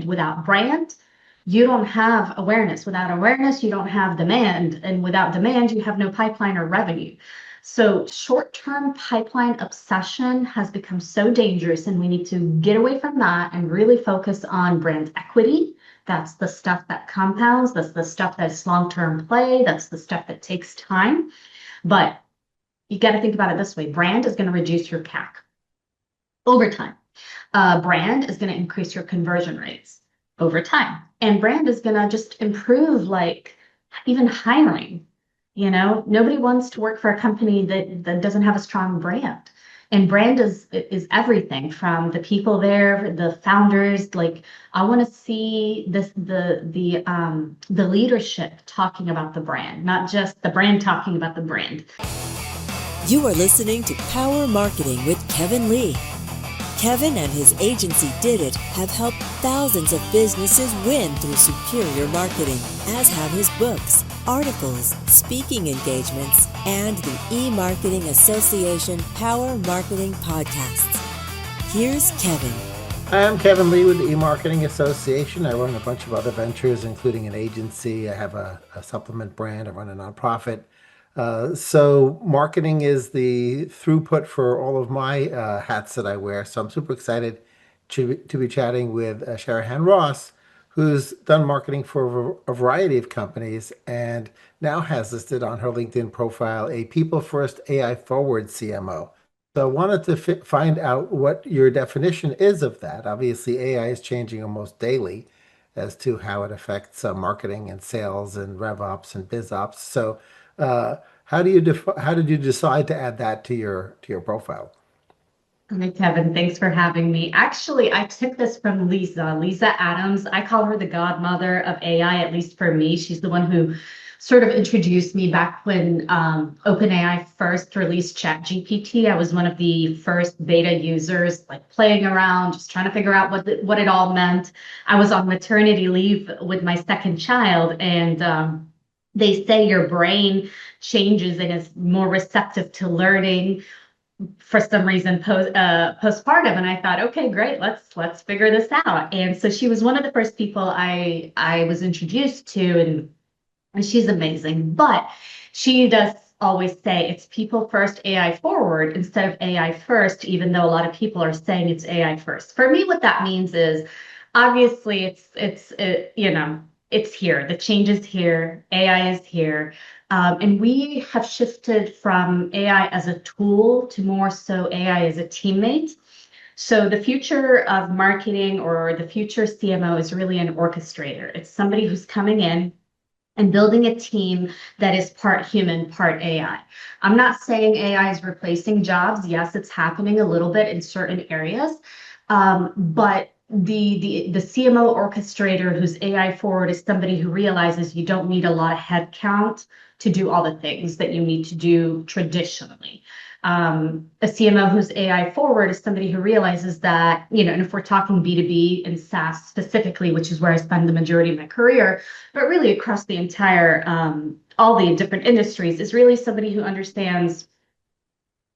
Without brand, you don't have awareness. Without awareness, you don't have demand. And without demand, you have no pipeline or revenue. So short-term pipeline obsession has become so dangerous, and we need to get away from that and really focus on brand equity. That's the stuff that compounds. That's the stuff that's long-term play. That's the stuff that takes time. But you got to think about it this way. Brand is going to reduce your CAC over time. Brand is going to increase your conversion rates over time. And brand is going to just improve, like, even hiring. Nobody wants to work for a company that doesn't have a strong brand. And brand is everything from the people there, the founders. Like, I want to see the leadership talking about the brand, not just the brand talking about the brand. You are listening to Power Marketing with Kevin Lee. Kevin and his agency Did It have helped thousands of businesses win through superior marketing, as have his books, articles, speaking engagements, and the E-Marketing Association Power Marketing Podcasts. Here's Kevin. I'm Kevin Lee with the E-Marketing Association. I run a bunch of other ventures, including an agency. I have a supplement brand. I run a nonprofit. So marketing is the throughput for all of my hats that I wear. So I'm super excited to be chatting with Sherehan Ross, who's done marketing for a variety of companies and now has listed on her LinkedIn profile a people-first, AI-forward CMO. So I wanted to find out what your definition is of that. Obviously, AI is changing almost daily as to how it affects marketing and sales and RevOps and BizOps. So how did you decide to add that to your profile? Hi, Kevin. Thanks for having me. Actually, I took this from Lisa Adams. I call her the godmother of AI, at least for me. She's the one who sort of introduced me back when OpenAI first released ChatGPT. I was one of the first beta users, like playing around, just trying to figure out what it all meant. I was on maternity leave with my second child, and they say your brain changes and is more receptive to learning for some reason postpartum. And I thought, okay, great, let's figure this out. And so she was one of the first people I was introduced to, and she's amazing. But she does always say it's people first, AI forward instead of AI first, even though a lot of people are saying it's AI first. For me, what that means is obviously it's here. The change is here. AI is here. And we have shifted from AI as a tool to more so AI as a teammate. So the future of marketing, or the future CMO, is really an orchestrator. It's somebody who's coming in and building a team that is part human, part AI. I'm not saying AI is replacing jobs. Yes, it's happening a little bit in certain areas, but the CMO orchestrator who's AI forward is somebody who realizes you don't need a lot of headcount to do all the things that you need to do traditionally. A CMO who's AI forward is somebody who realizes that, and if we're talking B2B and SaaS specifically, which is where I spend the majority of my career, but really across the entire, all the different industries, is really somebody who understands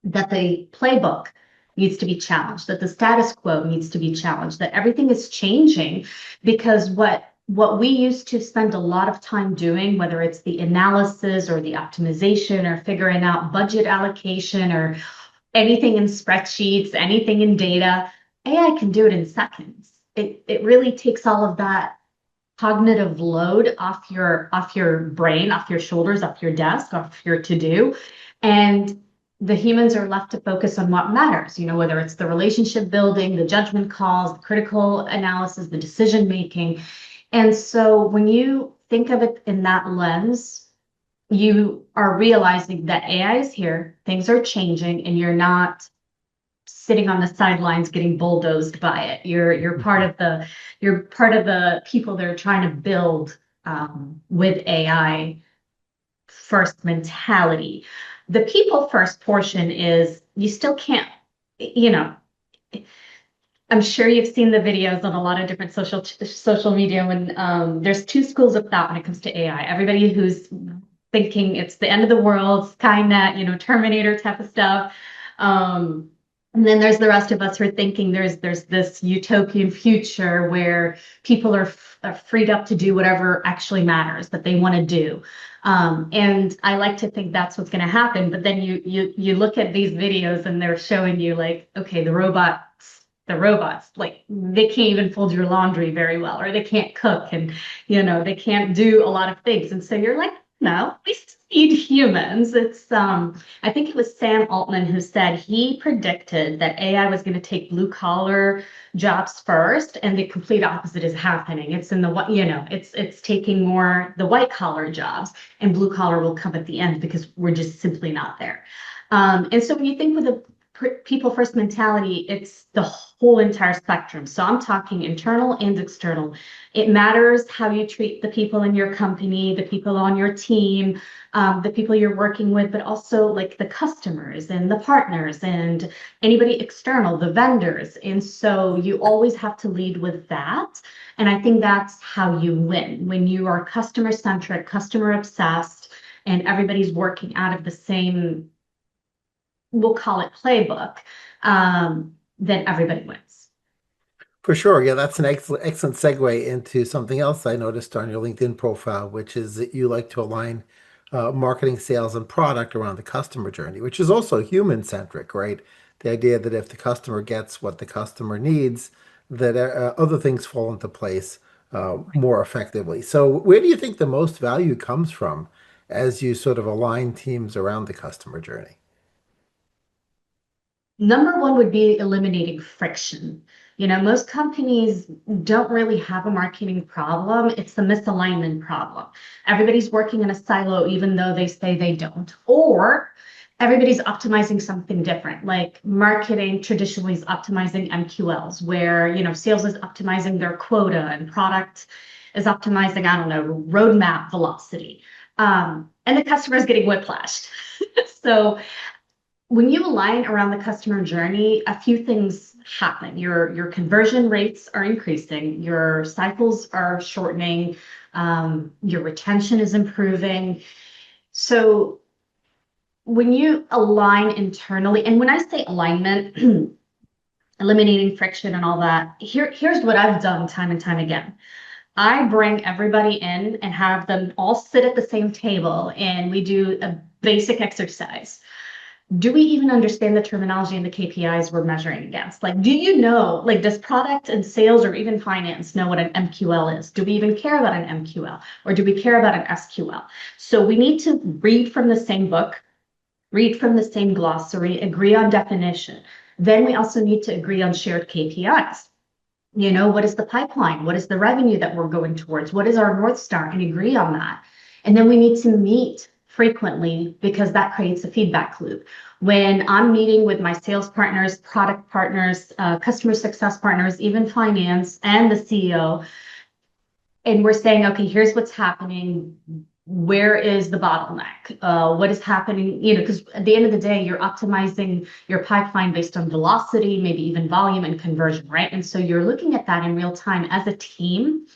that the playbook needs to be challenged, that the status quo needs to be challenged, that everything is changing, because what we used to spend a lot of time doing, whether it's the analysis or the optimization or figuring out budget allocation or anything in spreadsheets, anything in data, AI can do it in seconds. It really takes all of that cognitive load off your brain, off your shoulders, off your desk, off your to-do. And the humans are left to focus on what matters, whether it's the relationship building, the judgment calls, the critical analysis, the decision making. And so when you think of it in that lens, you are realizing that AI is here, things are changing, and you're not sitting on the sidelines getting bulldozed by it. You're part of the people that are trying to build with AI first mentality. The people first portion is, you still can't, I'm sure you've seen the videos on a lot of different social media when there's two schools of thought when it comes to AI. Everybody who's thinking it's the end of the world, Skynet, Terminator type of stuff. And then there's the rest of us who are thinking there's this utopian future where people are freed up to do whatever actually matters that they want to do. And I like to think that's what's going to happen. But then you look at these videos and they're showing you like, okay, the robots, like they can't even fold your laundry very well, or they can't cook, and they can't do a lot of things. And so you're like, no, we still need humans. I think it was Sam Altman who said he predicted that AI was going to take blue collar jobs first, and the complete opposite is happening. It's in the what it's taking more the white collar jobs, and blue collar will come at the end because we're just simply not there. And so when you think with a people first mentality, it's the whole entire spectrum. So I'm talking internal and external. It matters how you treat the people in your company, the people on your team, the people you're working with, but also like the customers and the partners and anybody external, the vendors. And so you always have to lead with that. And I think that's how you win when you are customer centric, customer obsessed, and everybody's working out of the same, we'll call it playbook, then everybody wins. For sure. Yeah, that's an excellent segue into something else I noticed on your LinkedIn profile, which is that you like to align marketing, sales, and product around the customer journey, which is also human centric, right? The idea that if the customer gets what the customer needs, that other things fall into place more effectively. So, where do you think the most value comes from as you sort of align teams around the customer journey? Number one would be eliminating friction. Most companies don't really have a marketing problem. It's the misalignment problem. Everybody's working in a silo, even though they say they don't. Or everybody's optimizing something different. Like marketing traditionally is optimizing MQLs, where, sales is optimizing their quota and product is optimizing, I don't know, roadmap velocity. And the customer is getting whiplashed. So when you align around the customer journey, a few things happen. Your conversion rates are increasing, your cycles are shortening, your retention is improving. So when you align internally, and when I say alignment, eliminating friction and all that, here's what I've done time and time again. I bring everybody in and have them all sit at the same table, and we do a basic exercise. Do we even understand the terminology and the KPIs we're measuring against? Like, do you know, like, does product and sales or even finance know what an MQL is? Do we even care about an MQL, or do we care about an SQL? So we need to read from the same book, read from the same glossary, agree on definition. Then we also need to agree on shared KPIs. What is the pipeline? What is the revenue that we're going towards? What is our North Star? And agree on that. And then we need to meet frequently, because that creates a feedback loop. When I'm meeting with my sales partners, product partners, customer success partners, even finance and the CEO, and we're saying, okay, here's what's happening. Where is the bottleneck? What is happening? Because at the end of the day, you're optimizing your pipeline based on velocity, maybe even volume and conversion, right? And so you're looking at that in real time as a team.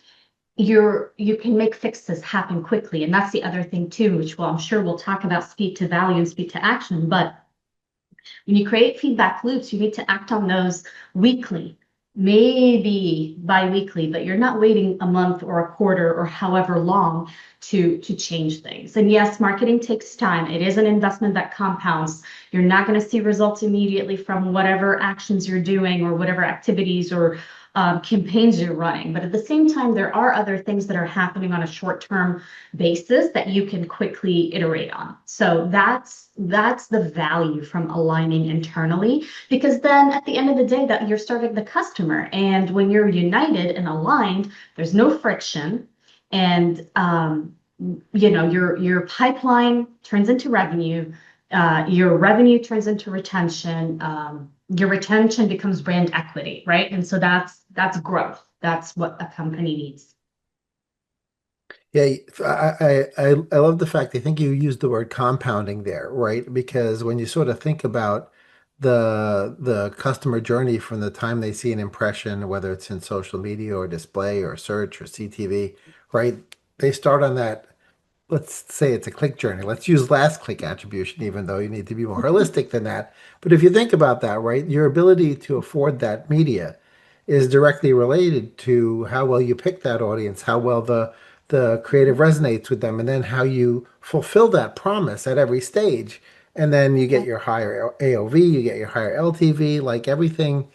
You can make fixes happen quickly. And that's the other thing too, which I'm sure we'll talk about, speed to value and speed to action. But when you create feedback loops, you need to act on those weekly, maybe bi-weekly, but you're not waiting a month or a quarter or however long to change things. And yes, marketing takes time. It is an investment that compounds. You're not going to see results immediately from whatever actions you're doing or whatever activities or campaigns you're running. But at the same time, there are other things that are happening on a short-term basis that you can quickly iterate on. So that's the value from aligning internally, because then at the end of the day, that you're serving the customer. And when you're united and aligned, there's no friction. And your pipeline turns into revenue, your revenue turns into retention, your retention becomes brand equity, right? And so that's growth. That's what a company needs. Yeah, I love the fact I think you used the word compounding there, right? Because when you sort of think about the customer journey from the time they see an impression, whether it's in social media or display or search or CTV, right? They start on that let's say it's a click journey. Let's use last click attribution, even though you need to be more holistic than that. But if you think about that, right, your ability to afford that media is directly related to how well you pick that audience, how well the creative resonates with them, and then how you fulfill that promise at every stage. And then you get your higher AOV, you get your higher LTV, like everything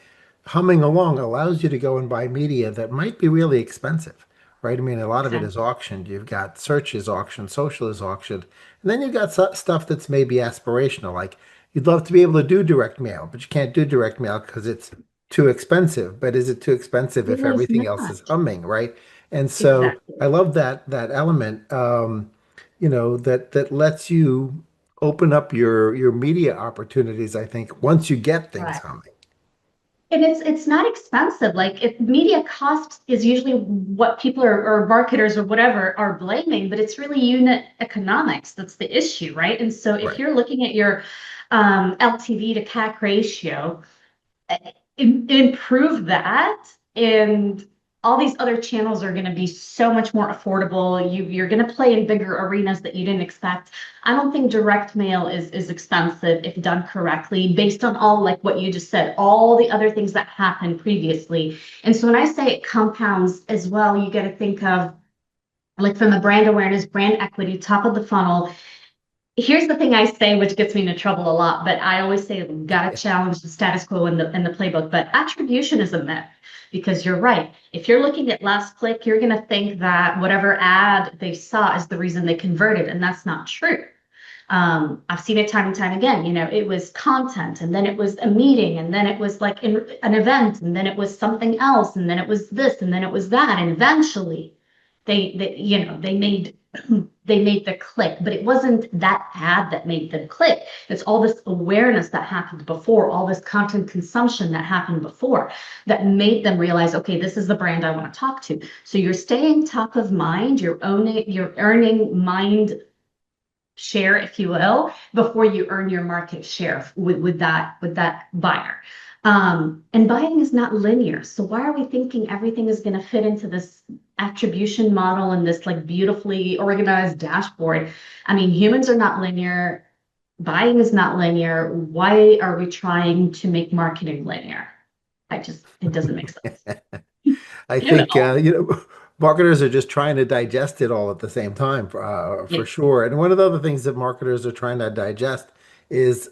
humming along allows you to go and buy media that might be really expensive, right? I mean, a lot of it is Exactly. auctioned. You've got search is auctioned, social is auctioned, and then you've got stuff that's maybe aspirational, like you'd love to be able to do direct mail, but you can't do direct mail because it's too expensive. But is it too expensive if It is everything else is not. humming, right? And so I Exactly. love that element, that lets you open up your media opportunities, I think, once you get things Right. humming. And it's not expensive. Like if media cost is usually what people are or marketers or whatever are blaming, but it's really unit economics that's the issue, right? And so if Right. you're looking at your LTV to CAC ratio, improve that, and all these other channels are going to be so much more affordable. You're going to play in bigger arenas that you didn't expect. I don't think direct mail is expensive if done correctly, based on all like what you just said, all the other things that happened previously. And so when I say it compounds as well, you got to think of like from a brand awareness, brand equity, top of the funnel. Here's the thing I say, which gets me into trouble a lot, but I always say gotta challenge the status quo in the playbook. But attribution is a myth because you're right. If you're looking at last click, you're gonna think that whatever ad they saw is the reason they converted, and that's not true. I've seen it time and time again. It was content, and then it was a meeting, and then it was like an event, and then it was something else, and then it was this, and then it was that, and eventually they made they made the click, but it wasn't that ad that made them click. It's all this awareness that happened before, all this content consumption that happened before that made them realize, okay, this is the brand I want to talk to. So you're staying top of mind, you're earning mind share, if you will, before you earn your market share with that buyer. And buying is not linear. So why are we thinking everything is going to fit into this attribution model and this like beautifully organized dashboard? I mean, humans are not linear. Buying is not linear. Why are we trying to make marketing linear? It doesn't make sense. I You think know. marketers are just trying to digest it all at the same time, for Yeah. sure. And one of the other things that marketers are trying to digest is,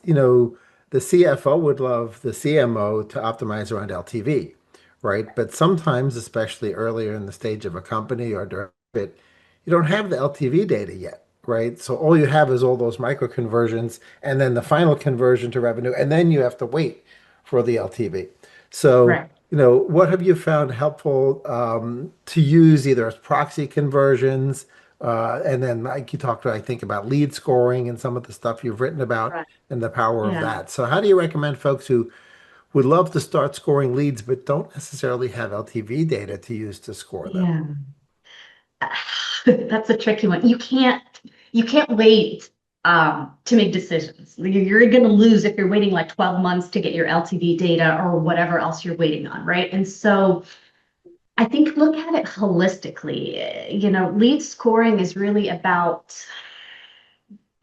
the CFO would love the CMO to optimize around LTV, right? But sometimes, especially earlier in the stage of a company or during it, you don't have the LTV data yet, right? So all you have is all those micro conversions and then the final conversion to revenue, and then you have to wait for the LTV. So, Right. what have you found helpful to use either as proxy conversions, and then like you talked, I think, about lead scoring and some of the stuff you've written about Right. and the power of Yeah. that. So, how do you recommend folks who would love to start scoring leads but don't necessarily have LTV data to use to score them? Yeah. That's a tricky one. You can't wait to make decisions. You're going to lose if you're waiting like 12 months to get your LTV data or whatever else you're waiting on, right? And so I think look at it holistically. Lead scoring is really about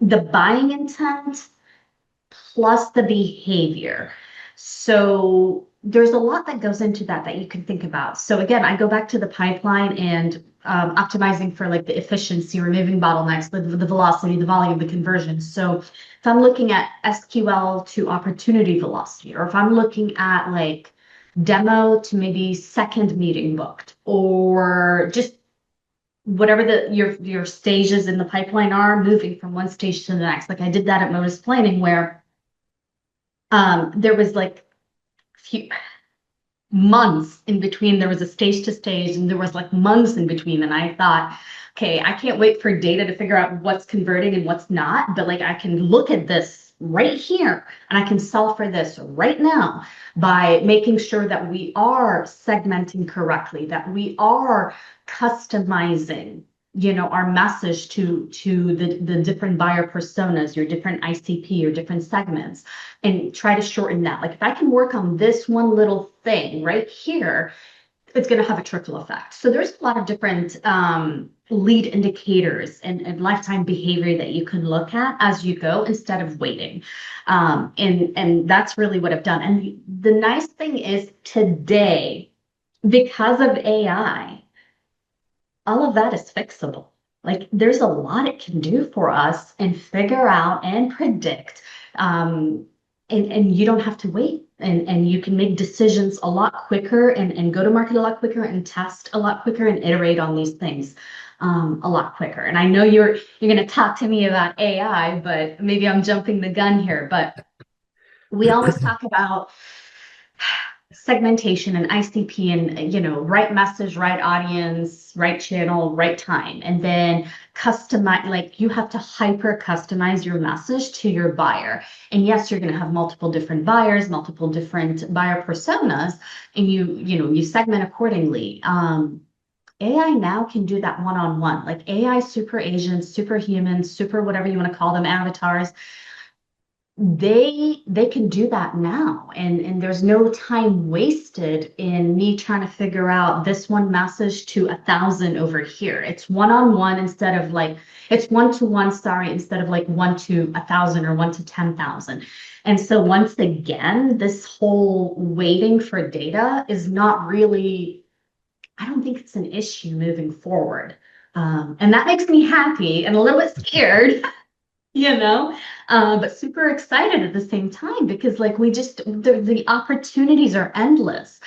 the buying intent plus the behavior. So there's a lot that goes into that you can think about. So again, I go back to the pipeline and optimizing for like the efficiency, removing bottlenecks, the velocity, the volume, the conversion. So if I'm looking at SQL to opportunity velocity, or if I'm looking at like demo to maybe second meeting booked, or just whatever your stages in the pipeline are, moving from one stage to the next. Like I did that at Modus Planning, where there was like few months in between. There was a stage to stage, and there was like months in between. And I thought, okay, I can't wait for data to figure out what's converting and what's not. But like I can look at this right here and I can solve for this right now by making sure that we are segmenting correctly, that we are customizing our message to the different buyer personas, your different ICP, your different segments, and try to shorten that. Like if I can work on this one little thing right here, it's going to have a trickle effect. So there's a lot of different lead indicators and lifetime behavior that you can look at as you go instead of waiting. And that's really what I've done. And the nice thing is today, because of AI, all of that is fixable. Like there's a lot it can do for us and figure out and predict. And you don't have to wait. And you can make decisions a lot quicker and go to market a lot quicker and test a lot quicker and iterate on these things a lot quicker. And I know you're going to talk to me about AI, but maybe I'm jumping the gun here. But we always talk about segmentation and ICP and, you know, right message, right audience, right channel, right time. And then customize, like you have to hyper customize your message to your buyer. And yes, you're going to have multiple different buyers, multiple different buyer personas, and you segment accordingly. AI now can do that one-on-one, like AI super agents, super humans, super whatever you want to call them, avatars. They can do that now, and there's no time wasted in me trying to figure out this one message to 1,000 over here. It's one-on-one instead of like it's one-to-one, sorry, instead of like 1 to 1,000 or 1 to 10,000. And so once again, this whole waiting for data is not really, I don't think it's an issue moving forward. And that makes me happy and a little bit scared, but super excited at the same time because like the opportunities are endless.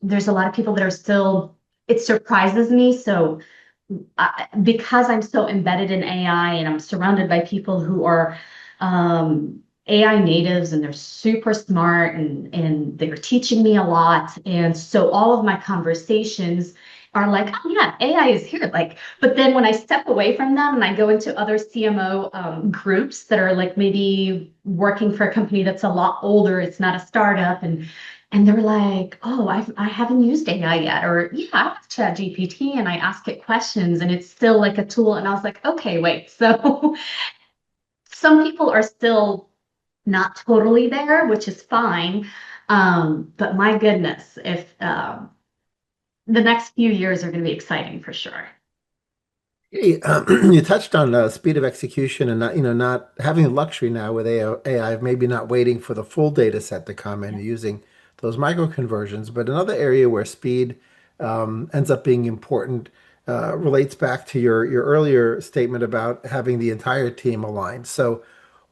There's a lot of people that are still, it surprises me. So because I'm so embedded in AI and I'm surrounded by people who are AI natives and they're super smart and they're teaching me a lot. And so all of my conversations are like, oh yeah, AI is here. Like, but then when I step away from them and I go into other CMO groups that are like maybe working for a company that's a lot older, it's not a startup, and they're like, oh, I haven't used AI yet, or yeah, I have ChatGPT and I ask it questions and it's still like a tool. And I was like, okay, wait. So some people are still not totally there, which is fine. But my goodness, if the next few years are going to be exciting for sure. You touched on speed of execution and not having the luxury now with AI, maybe not waiting for the full data set to come and Yeah. using those micro conversions. But another area where speed ends up being important relates back to your earlier statement about having the entire team aligned. So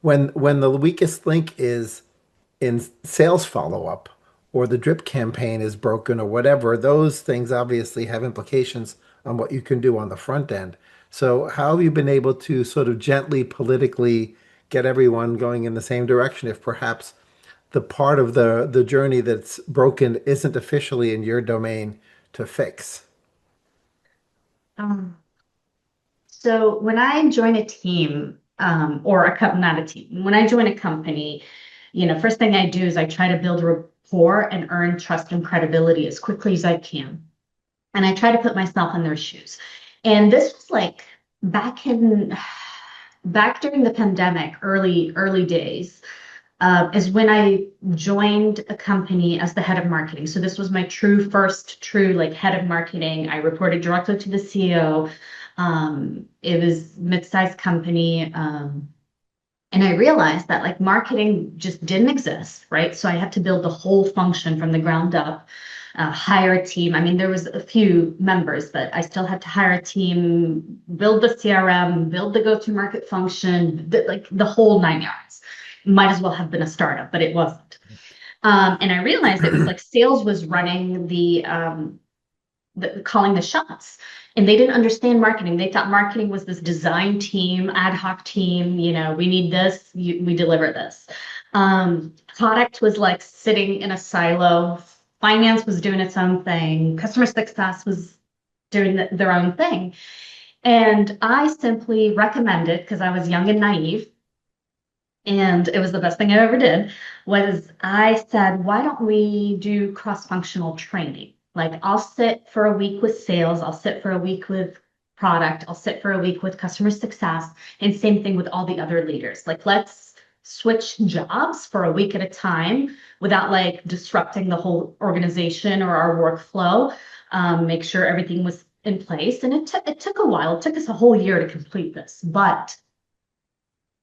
when the weakest link is in sales follow-up or the drip campaign is broken or whatever, those things obviously have implications on what you can do on the front end. So how have you been able to sort of gently politically get everyone going in the same direction if perhaps the part of the journey that's broken isn't officially in your domain to fix? Um, so when I join a team, or a company, not a team, when I join a company, first thing I do is I try to build rapport and earn trust and credibility as quickly as I can. And I try to put myself in their shoes. And this was like back during the pandemic, early days, is when I joined a company as the head of marketing. So this was my first true like head of marketing. I reported directly to the CEO. It was mid-sized company. And I realized that like marketing just didn't exist, right? So I had to build the whole function from the ground up, hire a team. I mean, there was a few members, but I still had to hire a team, build the CRM, build the go-to-market function, like the whole 9 yards. Might as well have been a startup, but it wasn't. And I realized it was like sales was running calling the shots, and they didn't understand marketing. They thought marketing was this design team, ad hoc team. We need this, we deliver this. Product was like sitting in a silo. Finance was doing its own thing. Customer success was doing their own thing. And I simply recommended, because I was young and naive, and it was the best thing I ever did, was I said, why don't we do cross-functional training? Like I'll sit for a week with sales, I'll sit for a week with product, I'll sit for a week with customer success, and same thing with all the other leaders. Like let's switch jobs for a week at a time without like disrupting the whole organization or our workflow. Make sure everything was in place. And it took a while. It took us a whole year to complete this, but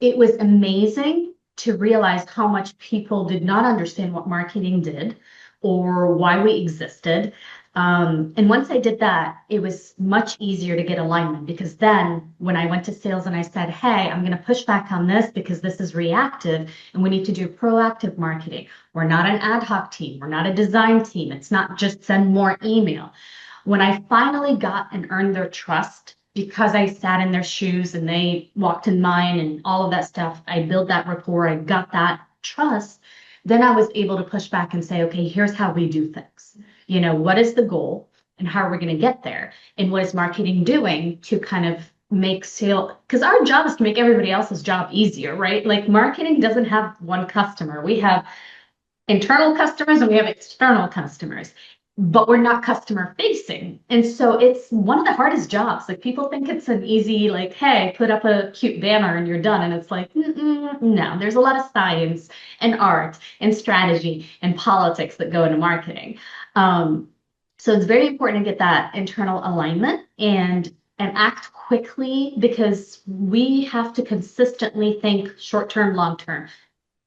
it was amazing to realize how much people did not understand what marketing did or why we existed. And once I did that, it was much easier to get alignment, because then when I went to sales and I said, hey, I'm going to push back on this because this is reactive and we need to do proactive marketing. We're not an ad hoc team. We're not a design team. It's not just send more email. When I finally got and earned their trust, because I sat in their shoes and they walked in mine and all of that stuff, I built that rapport, I got that trust, then I was able to push back and say, okay, here's how we do things. You know, what is the goal and how are we going to get there? And what is marketing doing to kind of make sale? Because our job is to make everybody else's job easier, right? Like marketing doesn't have one customer. We have internal customers and we have external customers, but we're not customer facing. And so it's one of the hardest jobs. Like people think it's an easy, like, hey, put up a cute banner and you're done. And it's like, no, there's a lot of science and art and strategy and politics that go into marketing. So it's very important to get that internal alignment and act quickly, because we have to consistently think short-term, long-term,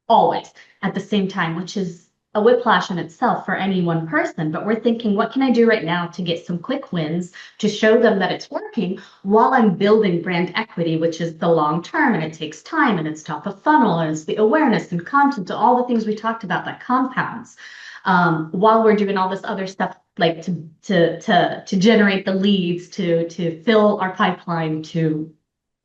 always at the same time, which is a whiplash in itself for any one person. But we're thinking, what can I do right now to get some quick wins to show them that it's working while I'm building brand equity, which is the long term, and it takes time, and it's top of funnel, and it's the awareness and content, all the things we talked about that compounds, while we're doing all this other stuff, like to generate the leads, to fill our pipeline, to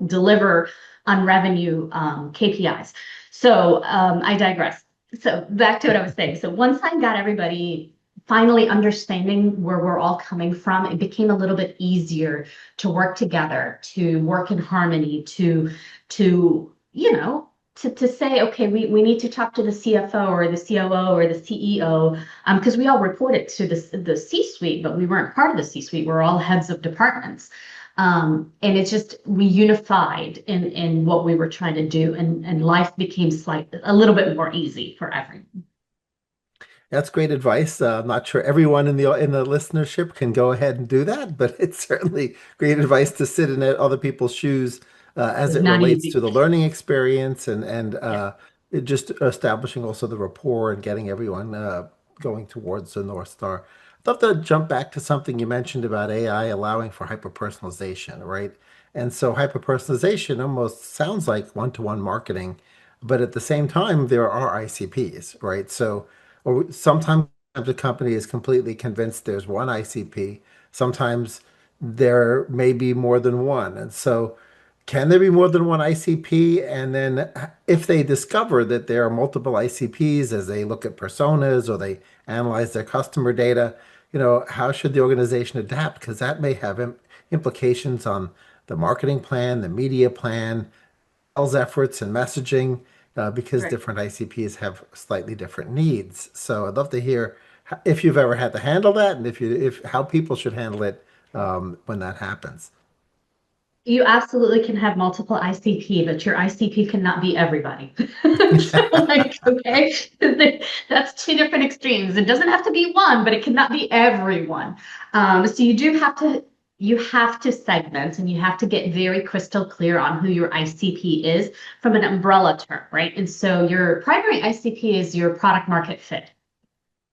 deliver on revenue KPIs. So I digress. So back to what I was saying. So once I got everybody finally understanding where we're all coming from, it became a little bit easier to work together, to work in harmony, to say, okay, we need to talk to the CFO or the COO or the CEO, because we all reported to the C-suite, but we weren't part of the C-suite. We're all heads of departments. And it's just, we unified in what we were trying to do, and life became a little bit more easy for everyone. That's great advice. I'm not sure everyone in the listenership can go ahead and do that, but it's certainly great advice to sit in other people's shoes as It's it not relates easy. to the learning experience and Yeah, it just establishing also the rapport and getting everyone going towards the North Star. I'd love to jump back to something you mentioned about AI allowing for hyper-personalization, right? And so hyper-personalization almost sounds like one-to-one marketing, but at the same time, there are ICPs, right? So or sometimes the company is completely convinced there's one ICP. Sometimes there may be more than one. And so, can there be more than one ICP? And then, if they discover that there are multiple ICPs as they look at personas or they analyze their customer data, how should the organization adapt? Because that may have implications on the marketing plan, the media plan, sales efforts and messaging because right. different ICPs have slightly different needs. So I'd love to hear if you've ever had to handle that and if how people should handle it when that happens. You absolutely can have multiple ICP, but your ICP cannot be everybody. So, like, okay, that's two different extremes. It doesn't have to be one, but it cannot be everyone. So you have to segment, and you have to get very crystal clear on who your ICP is from an umbrella term, right? And so your primary ICP is your product market fit.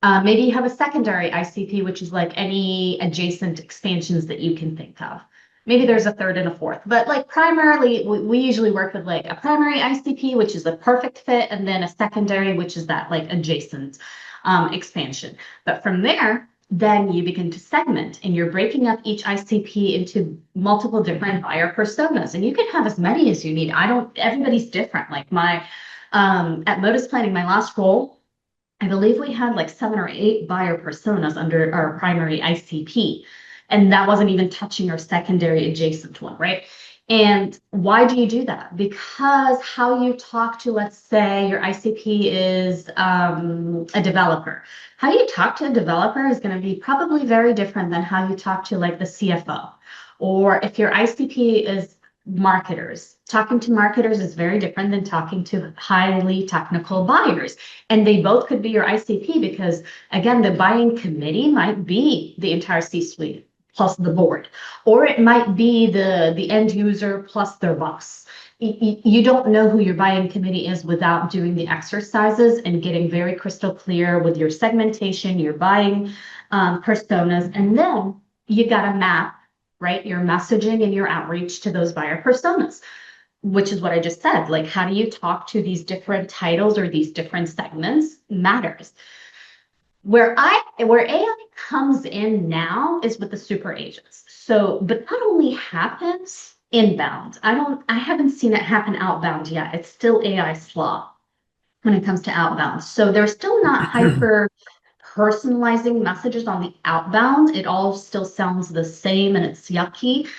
Maybe you have a secondary ICP, which is like any adjacent expansions that you can think of. Maybe there's a third and a fourth, but like primarily, we usually work with like a primary ICP, which is a perfect fit, and then a secondary, which is that like adjacent expansion. But from there, then you begin to segment, and you're breaking up each ICP into multiple different buyer personas, and you can have as many as you need. Everybody's different. Like at Modus Planning, my last role, I believe we had like 7 or 8 buyer personas under our primary ICP. And that wasn't even touching our secondary adjacent one, right? And why do you do that? Because how you talk to, let's say your ICP is a developer. How you talk to a developer is going to be probably very different than how you talk to like the CFO. Or if your ICP is marketers. Talking to marketers is very different than talking to highly technical buyers. And they both could be your ICP because, again, the buying committee might be the entire C-suite plus the board, or it might be the end user plus their boss. You don't know who your buying committee is without doing the exercises and getting very crystal clear with your segmentation, your buying personas, and then you got to map, right, your messaging and your outreach to those buyer personas, which is what I just said. Like, how do you talk to these different titles or these different segments matters. Where AI comes in now is with the super agents. So, but that only happens inbound. I haven't seen it happen outbound yet. It's still AI slop when it comes to outbound. So they're still not hyper personalizing messages on the outbound. It all still sounds the same and it's yucky.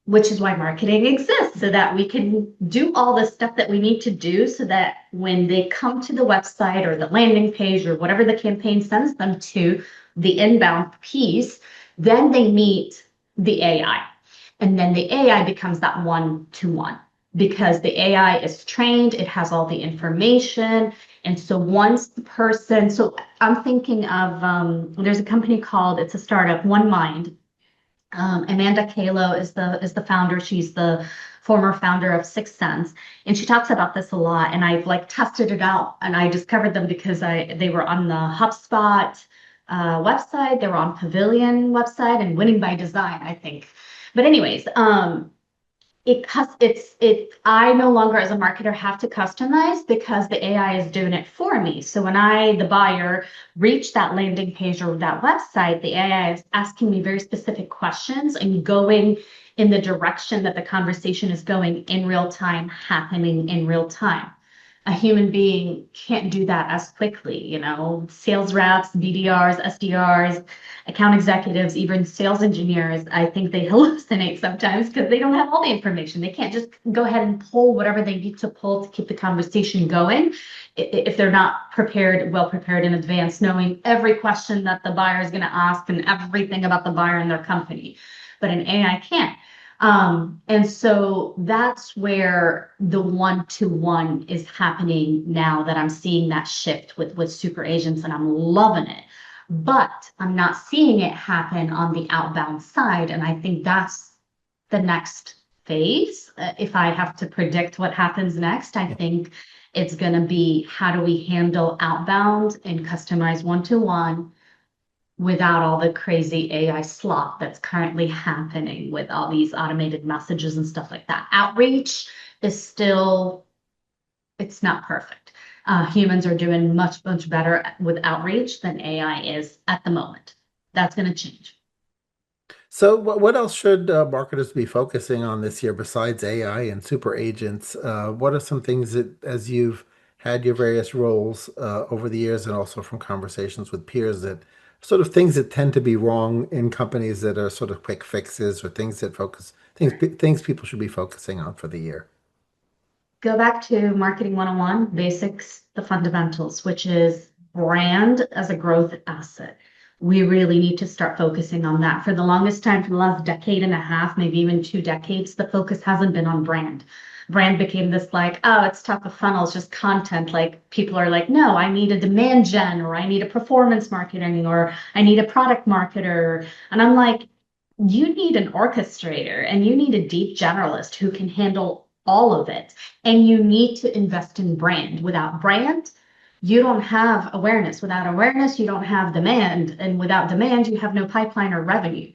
Which is why marketing exists, so that we can do all the stuff that we need to do so that when they come to the website or the landing page or whatever the campaign sends them to, the inbound piece, then they meet the AI. And then the AI becomes that one-to-one because the AI is trained, it has all the information. And so once the person, so I'm thinking of, there's a company called, it's a startup, One Mind. Amanda Kalo is the founder. She's the former founder of Sixth Sense, and she talks about this a lot. And I've like tested it out, and I discovered them because they were on the HubSpot website, they were on Pavilion website, and Winning by Design, I think. But anyways, I no longer as a marketer have to customize because the AI is doing it for me. So when the buyer, reach that landing page or that website, the AI is asking me very specific questions and going in the direction that the conversation is going in real time, happening in real time. A human being can't do that as quickly, sales reps, BDRs, SDRs, account executives, even sales engineers. I think they hallucinate sometimes because they don't have all the information. They can't just go ahead and pull whatever they need to pull to keep the conversation going if they're not well prepared in advance, knowing every question that the buyer is going to ask and everything about the buyer and their company. But an AI can't. And so that's where the one-to-one is happening now, that I'm seeing that shift with super agents, and I'm loving it. But I'm not seeing it happen on the outbound side. And I think that's the next phase. If I have to predict what happens next, I think it's going to be, how do we handle outbound and customize one-to-one without all the crazy AI slop that's currently happening with all these automated messages and stuff like that. Outreach is still, it's not perfect. Humans are doing much, much better with outreach than AI is at the moment. That's going to change. So what else should marketers be focusing on this year besides AI and super agents? What are some things that, as you've had your various roles over the years and also from conversations with peers, that sort of things that tend to be wrong in companies that are sort of quick fixes, or things that things people should be focusing on for the year? Go back to marketing 101, basics, the fundamentals, which is brand as a growth asset. We really need to start focusing on that. For the longest time, for the last decade and a half, maybe even 2 decades, the focus hasn't been on brand. Brand became this like, oh, it's top of funnel, it's just content. Like, people are like, no, I need a demand gen, or I need a performance marketing, or I need a product marketer. And I'm like, you need an orchestrator, and you need a deep generalist who can handle all of it. And you need to invest in brand. Without brand, you don't have awareness. Without awareness, you don't have demand. And without demand, you have no pipeline or revenue.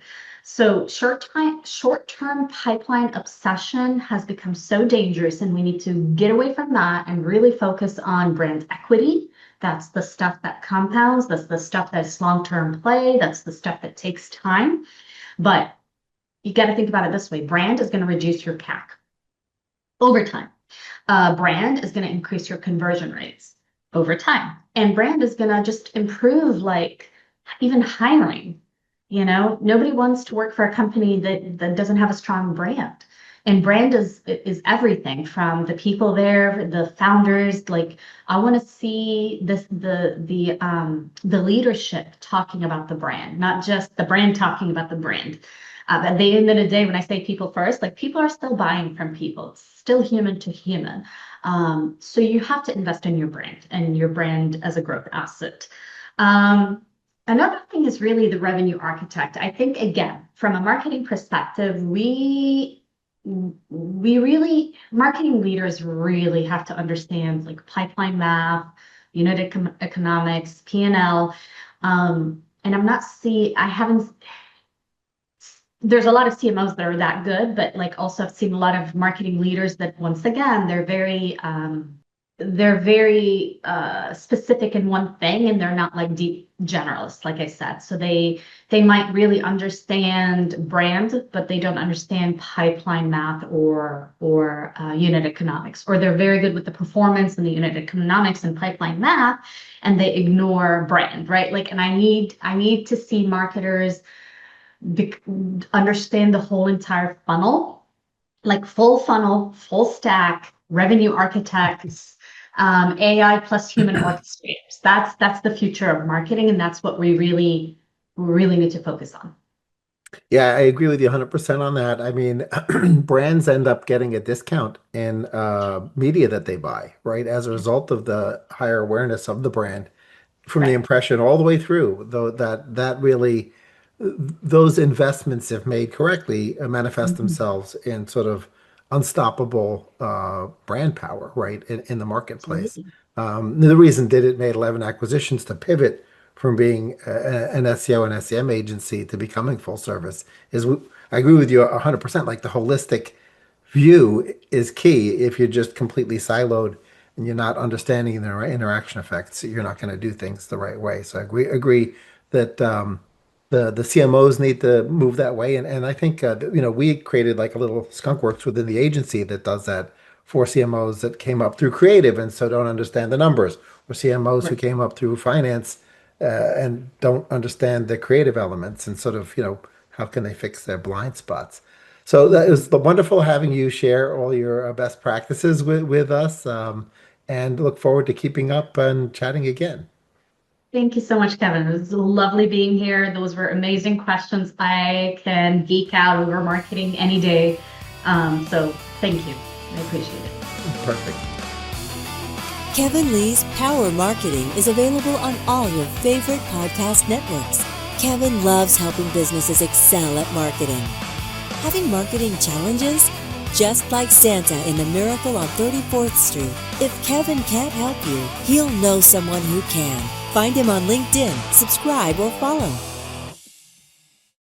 So short-term pipeline obsession has become so dangerous, and we need to get away from that and really focus on brand equity. That's the stuff that compounds. That's the stuff that's long-term play. That's the stuff that takes time. But you got to think about it this way. Brand is going to reduce your CAC over time. Brand is going to increase your conversion rates over time. And brand is going to just improve, like, even hiring. Nobody wants to work for a company that doesn't have a strong brand. And brand is everything, from the people there, the founders. Like, I want to see the leadership talking about the brand, not just the brand talking about the brand. At the end of the day, when I say people first, like people are still buying from people. It's still human to human. So you have to invest in your brand and your brand as a growth asset. Another thing is really the revenue architect. I think, again, from a marketing perspective, we really, marketing leaders really have to understand like pipeline math, unit economics, P&L. And I haven't, there's a lot of CMOs that are that good, but like also I've seen a lot of marketing leaders that once again, they're very specific in one thing, and they're not like deep generalists, like I said. So they might really understand brand, but they don't understand pipeline math or unit economics, or they're very good with the performance and the unit economics and pipeline math, and they ignore brand, right? Like, and I need to see marketers understand the whole entire funnel, like full funnel, full stack, revenue architects, AI plus human orchestrators. That's the future of marketing, and that's what we really need to focus on. Yeah, I agree with you 100% on that. I mean, brands end up getting a discount in media that they buy, right? As a result of the higher awareness of the brand from the Right. impression all the way through, though that really those investments, if made correctly, manifest Mhm. themselves in sort of unstoppable brand power, right, in the marketplace. Absolutely. The reason did it made 11 acquisitions to pivot from being an SEO and SEM agency to becoming full service is I agree with you 100%. Like the holistic view is key. If you're just completely siloed and you're not understanding the interaction effects, you're not going to do things the right way. So I agree that the CMOs need to move that way. And I think we created like a little skunk works within the agency that does that for CMOs that came up through creative and so don't understand the numbers, or CMOs who Right. came up through finance and don't understand the creative elements and sort of how can they fix their blind spots. So that was wonderful having you share all your best practices with us, and look forward to keeping up and chatting again. Thank you so much, Kevin. It was lovely being here. Those were amazing questions. I can geek out over marketing any day. So thank you. I appreciate it. Perfect. Kevin Lee's Power Marketing is available on all your favorite podcast networks. Kevin loves helping businesses excel at marketing. Having marketing challenges? Just like Santa in The Miracle on 34th Street, if Kevin can't help you, he'll know someone who can. Find him on LinkedIn, subscribe, or follow.